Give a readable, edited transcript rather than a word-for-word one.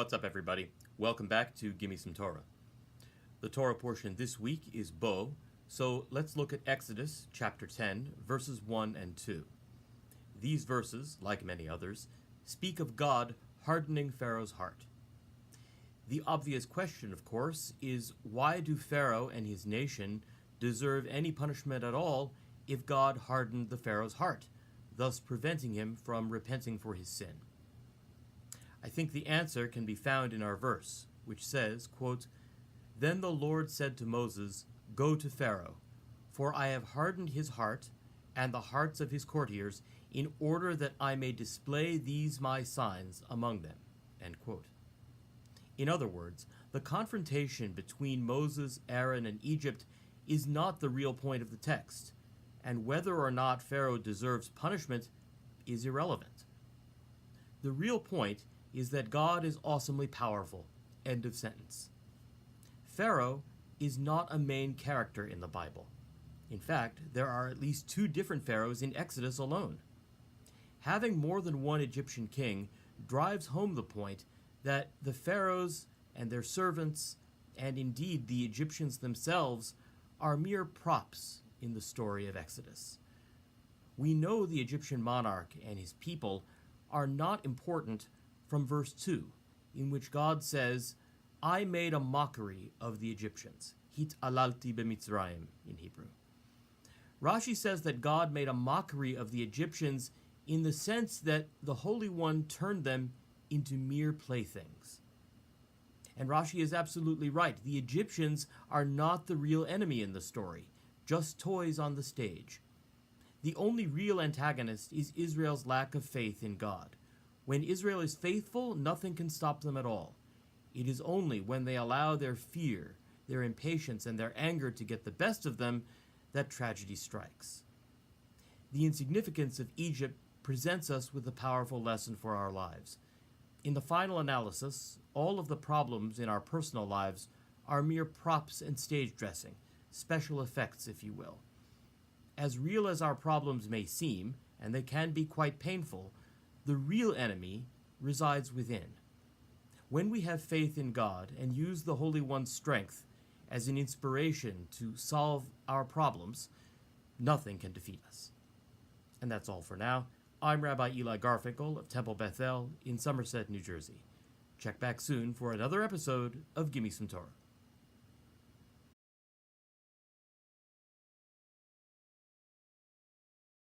what's up, everybody? Welcome back to Gimme Some Torah. The Torah portion this week is Bo, so let's look at Exodus chapter 10, verses 1 and 2. These verses, like many others, speak of God hardening Pharaoh's heart. The obvious question, of course, is why do Pharaoh and his nation deserve any punishment at all if God hardened the Pharaoh's heart, thus preventing him from repenting for his sin? I think the answer can be found in our verse, which says, quote, "Then the Lord said to Moses, Go to Pharaoh, for I have hardened his heart and the hearts of his courtiers, in order that I may display these my signs among them." End quote. In other words, the confrontation between Moses, Aaron, and Egypt is not the real point of the text, and whether or not Pharaoh deserves punishment is irrelevant. The real point is that God is awesomely powerful. End of sentence. Pharaoh is not a main character in the Bible. In fact, there are at least 2 different pharaohs in Exodus alone. Having more than one Egyptian king drives home the point that the pharaohs and their servants, and indeed the Egyptians themselves, are mere props in the story of Exodus. We know the Egyptian monarch and his people are not important from verse 2, in which God says, "I made a mockery of the Egyptians." Hit alalti b'mitzrayim in Hebrew. Rashi says that God made a mockery of the Egyptians in the sense that the Holy One turned them into mere playthings. And Rashi is absolutely right. The Egyptians are not the real enemy in the story, just toys on the stage. The only real antagonist is Israel's lack of faith in God. When Israel is faithful, nothing can stop them at all. It is only when they allow their fear, their impatience, and their anger to get the best of them that tragedy strikes. The insignificance of Egypt presents us with a powerful lesson for our lives. In the final analysis, all of the problems in our personal lives are mere props and stage dressing, special effects, if you will. As real as our problems may seem, and they can be quite painful, the real enemy resides within. When we have faith in God and use the Holy One's strength as an inspiration to solve our problems, nothing can defeat us. And that's all for now. I'm Rabbi Eli Garfinkel of Temple Bethel in Somerset, New Jersey. Check back soon for another episode of Gimme Some Torah.